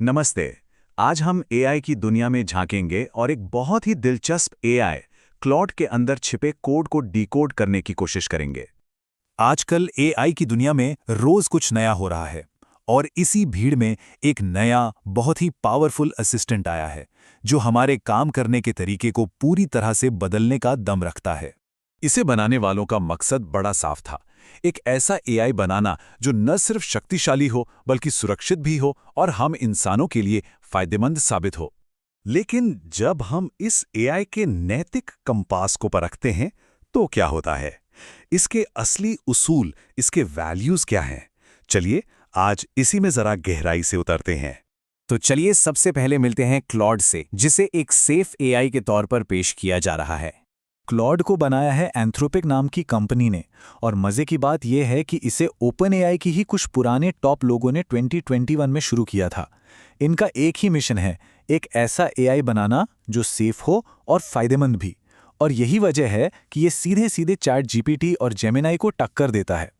नमस्ते। आज हम एआई की दुनिया में झांकेंगे और एक बहुत ही दिलचस्प एआई क्लॉड के अंदर छिपे कोड को डिकोड करने की कोशिश करेंगे। आजकल एआई की दुनिया में रोज कुछ नया हो रहा है और इसी भीड़ में एक नया बहुत ही पावरफुल असिस्टेंट आया है जो हमारे काम करने के तरीके को पूरी तरह से बदलने का दम रखता है। इसे बनाने वालों का मकसद बड़ा साफ था, एक ऐसा एआई बनाना जो न सिर्फ शक्तिशाली हो बल्कि सुरक्षित भी हो और हम इंसानों के लिए फायदेमंद साबित हो। लेकिन जब हम इस एआई के नैतिक कंपास को परखते हैं तो क्या होता है? इसके असली उसूल, इसके वैल्यूज क्या हैं? चलिए आज इसी में जरा गहराई से उतरते हैं। तो चलिए सबसे पहले मिलते हैं क्लॉड से, जिसे एक सेफ एआई के तौर पर पेश किया जा रहा है। क्लॉड को बनाया है एंथ्रोपिक नाम की कंपनी ने, और मजे की बात यह है कि इसे ओपन एआई की ही कुछ पुराने टॉप लोगों ने 2021 में शुरू किया था। इनका एक ही मिशन है, एक ऐसा एआई बनाना जो सेफ हो और फायदेमंद भी। और यही वजह है कि ये सीधे सीधे चैट जीपीटी और जेमिनाई को टक्कर देता है।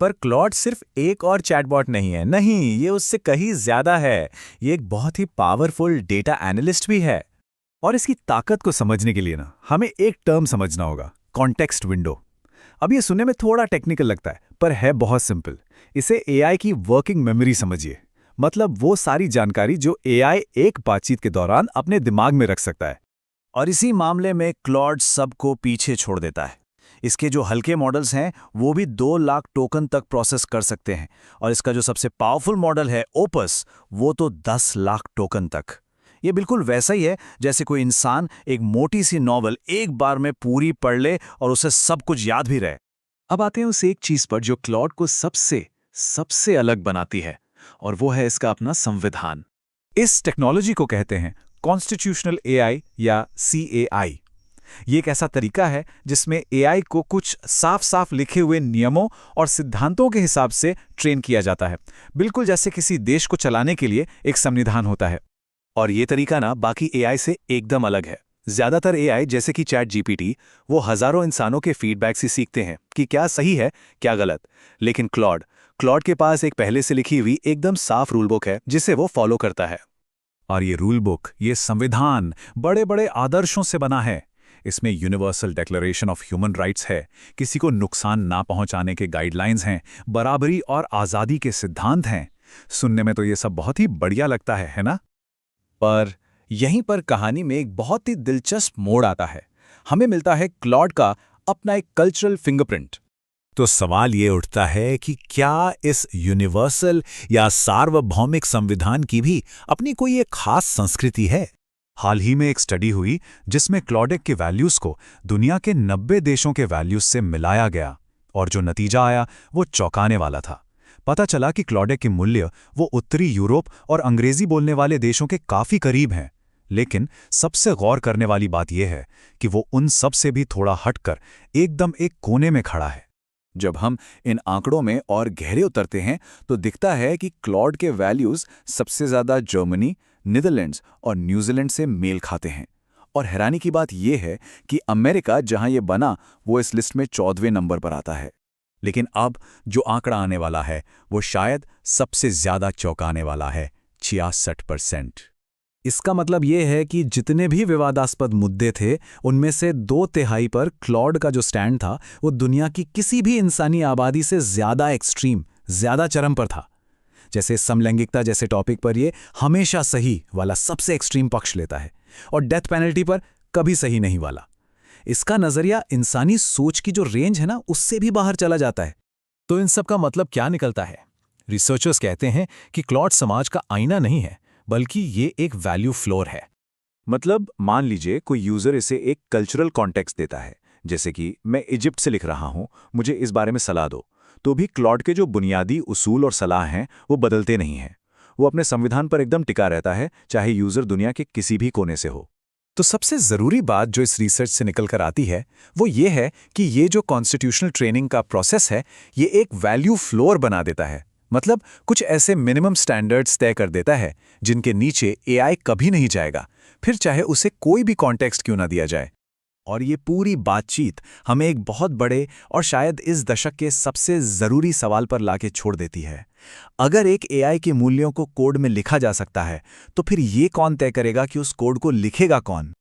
पर क्लॉड सिर्फ एक और चैटबॉट नहीं है, नहीं, ये उससे कहीं ज्यादा है। ये एक बहुत ही पावरफुल डेटा एनालिस्ट भी है। और इसकी ताकत को समझने के लिए ना हमें एक टर्म समझना होगा, कॉन्टेक्स्ट विंडो। अब ये सुनने में थोड़ा टेक्निकल लगता है, पर है बहुत सिंपल। इसे एआई की वर्किंग मेमोरी समझिए। मतलब वो सारी जानकारी जो एआई एक बातचीत के दौरान अपने दिमाग में रख सकता है। और इसी मामले में क्लॉड सबको पीछे छोड़ देता है। इसके जो हल्के मॉडल्स हैं वो भी 2 लाख टोकन तक प्रोसेस कर सकते हैं, और इसका जो सबसे पावरफुल मॉडल है ओपस, वो तो 10 लाख टोकन तक। ये बिल्कुल वैसा ही है जैसे कोई इंसान एक मोटी सी नॉवल एक बार में पूरी पढ़ ले और उसे सब कुछ याद भी रहे। अब आते हैं उस एक चीज पर जो क्लॉड को सबसे अलग बनाती है, और वो है इसका अपना संविधान। इस टेक्नोलॉजी को कहते हैं कॉन्स्टिट्यूशनल एआई या सीएआई। ये एक ऐसा तरीका है जिसमें एआई को कुछ साफ साफ लिखे हुए नियमों और सिद्धांतों के हिसाब से ट्रेन किया जाता है, बिल्कुल जैसे किसी देश को चलाने के लिए एक संविधान होता है। और ये तरीका ना बाकी एआई से एकदम अलग है। ज्यादातर एआई जैसे कि चैट जीपीटी वो हजारों इंसानों के फीडबैक से सीखते हैं कि क्या सही है क्या गलत। लेकिन क्लॉड के पास एक पहले से लिखी हुई एकदम साफ रूल बुक है जिसे वो फॉलो करता है। और ये रूल बुक, ये संविधान बड़े बड़े आदर्शों से बना है। इसमें universal declaration of human rights है, किसी को नुकसान ना पहुंचाने के गाइडलाइंस हैं, बराबरी और आज़ादी के सिद्धांत हैं। सुनने में तो ये सब बहुत ही बढ़िया लगता है ना? पर यहीं पर कहानी में एक बहुत ही दिलचस्प मोड़ आता है। हमें मिलता है क्लॉड का अपना एक कल्चरल फिंगरप्रिंट। तो सवाल ये उठता है कि क्या इस यूनिवर्सल या सार्वभौमिक संविधान की भी अपनी कोई एक खास संस्कृति है? हाल ही में एक स्टडी हुई जिसमें क्लॉडेक के वैल्यूज को दुनिया के 90 देशों के वैल्यूज से मिलाया गया, और जो नतीजा आया वो चौंकाने वाला था। पता चला कि क्लॉडेक के मूल्य वो उत्तरी यूरोप और अंग्रेजी बोलने वाले देशों के काफी करीब हैं। लेकिन सबसे गौर करने वाली बात यह है कि वो उन सब से भी थोड़ा हटकर एकदम एक कोने में खड़ा है। जब हम इन आंकड़ों में और गहरे उतरते हैं तो दिखता है कि क्लॉड के वैल्यूज सबसे ज्यादा जर्मनी, नीदरलैंड्स और न्यूजीलैंड से मेल खाते हैं। और हैरानी की बात यह है कि अमेरिका, जहां ये बना, वो इस लिस्ट में 14वें नंबर पर आता है। लेकिन अब जो आंकड़ा आने वाला है वो शायद सबसे ज्यादा चौंकाने वाला है, 66%। इसका मतलब ये है कि जितने भी विवादास्पद मुद्दे थे उनमें से 2/3 पर क्लॉड का जो स्टैंड था वो दुनिया की किसी भी इंसानी आबादी से ज्यादा एक्सट्रीम, ज्यादा चरम पर था। जैसे समलैंगिकता जैसे टॉपिक पर ये हमेशा सही वाला सबसे एक्सट्रीम पक्ष लेता है, और डेथ पेनल्टी पर कभी सही नहीं वाला। इसका नजरिया इंसानी सोच की जो रेंज है ना, उससे भी बाहर चला जाता है। तो इन सब का मतलब क्या निकलता है? रिसर्चर्स कहते हैं कि क्लॉड समाज का आईना नहीं है, बल्कि ये एक वैल्यू फ्लोर है। मतलब मान लीजिए कोई यूजर इसे एक कल्चरल कॉन्टेक्स्ट देता है, जैसे कि मैं इजिप्ट से लिख रहा हूं, मुझे इस बारे में सलाह दो, तो भी क्लॉड के जो बुनियादी उसूल और सलाह हैं वो बदलते नहीं हैं। वो अपने संविधान पर एकदम टिका रहता है, चाहे यूजर दुनिया के किसी भी कोने से हो। तो सबसे जरूरी बात जो इस रिसर्च से निकल कर आती है वो ये है कि ये जो कॉन्स्टिट्यूशनल ट्रेनिंग का प्रोसेस है ये एक वैल्यू फ्लोर बना देता है। मतलब कुछ ऐसे मिनिमम स्टैंडर्ड्स तय कर देता है जिनके नीचे एआई कभी नहीं जाएगा, फिर चाहे उसे कोई भी कॉन्टेक्स्ट क्यों ना दिया जाए। और ये पूरी बातचीत हमें एक बहुत बड़े और शायद इस दशक के सबसे जरूरी सवाल पर लाके छोड़ देती है अगर एक एआई के मूल्यों को कोड में लिखा जा सकता है, तो फिर ये कौन तय करेगा कि उस कोड को लिखेगा कौन?